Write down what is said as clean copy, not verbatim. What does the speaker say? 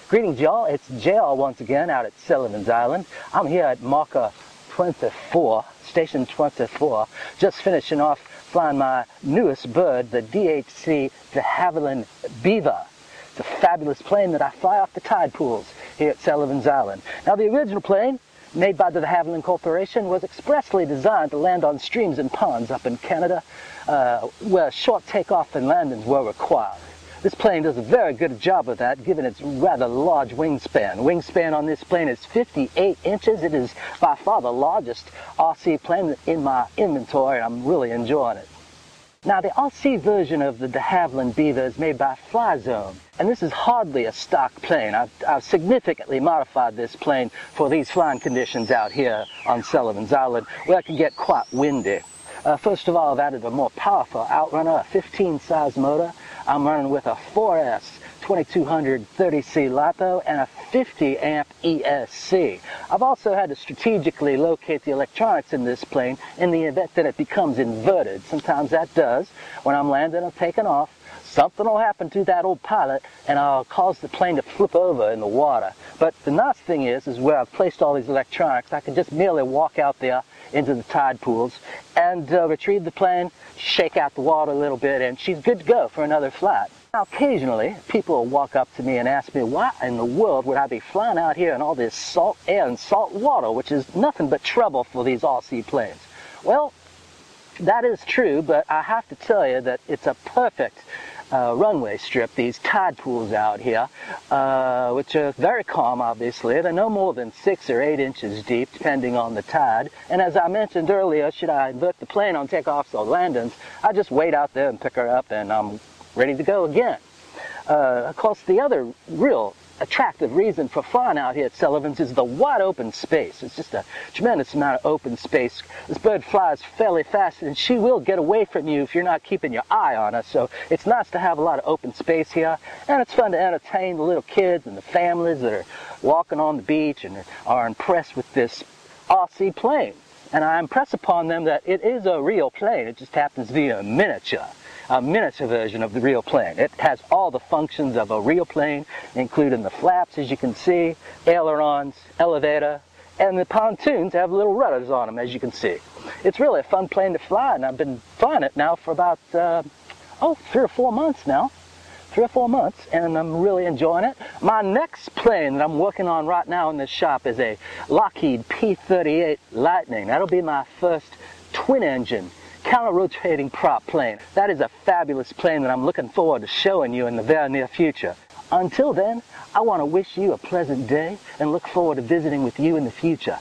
Greetings, y'all. It's JR once again out at Sullivan's Island. I'm here at marker 24, station 24, just finishing off flying my newest bird, the DHC de Havilland Beaver. It's a fabulous plane that I fly off the tide pools here at Sullivan's Island. Now, the original plane, made by the de Havilland Corporation, was expressly designed to land on streams and ponds up in Canada, where short takeoff and landings were required. This plane does a very good job of that, given its rather large wingspan. Wingspan on this plane is 58 inches. It is by far the largest RC plane in my inventory, and I'm really enjoying it. Now, the RC version of the de Havilland Beaver is made by FlyZone, and this is hardly a stock plane. I've significantly modified this plane for these flying conditions out here on Sullivan's Island, where it can get quite windy. First of all, I've added a more powerful outrunner, a 15-size motor. I'm running with a 4S 2200 30C LiPo and a 50 amp ESC. I've also had to strategically locate the electronics in this plane in the event that it becomes inverted. Sometimes that does. When I'm landing or taking off, something will happen to that old pilot and I'll cause the plane to flip over in the water. But the nice thing is where I've placed all these electronics, I can just merely walk out there into the tide pools and retrieve the plane, shake out the water a little bit, and she's good to go for another flight. Now, occasionally, people will walk up to me and ask me, why in the world would I be flying out here in all this salt air and salt water, which is nothing but trouble for these RC planes? Well, that is true, but I have to tell you that it's a perfect runway strip, these tide pools out here, which are very calm, obviously. They're no more than 6 or 8 inches deep, depending on the tide. And as I mentioned earlier, should I invert the plane on takeoffs or landings, I just wait out there and pick her up, and I'm ready to go again. Of course, the other real attractive reason for flying out here at Sullivan's is the wide open space. It's just a tremendous amount of open space. This bird flies fairly fast, and she will get away from you if you're not keeping your eye on her. So it's nice to have a lot of open space here, and it's fun to entertain the little kids and the families that are walking on the beach and are impressed with this RC plane. And I impress upon them that it is a real plane. It just happens to be a miniature version of the real plane. It has all the functions of a real plane, including the flaps, as you can see, ailerons, elevator, and the pontoons have little rudders on them, as you can see. It's really a fun plane to fly, and I've been flying it now for about 3 or 4 months now. 3 or 4 months, and I'm really enjoying it. My next plane that I'm working on right now in this shop is a Lockheed P-38 Lightning. That'll be my first twin-engine counter-rotating prop plane. That is a fabulous plane that I'm looking forward to showing you in the very near future. Until then, I want to wish you a pleasant day and look forward to visiting with you in the future.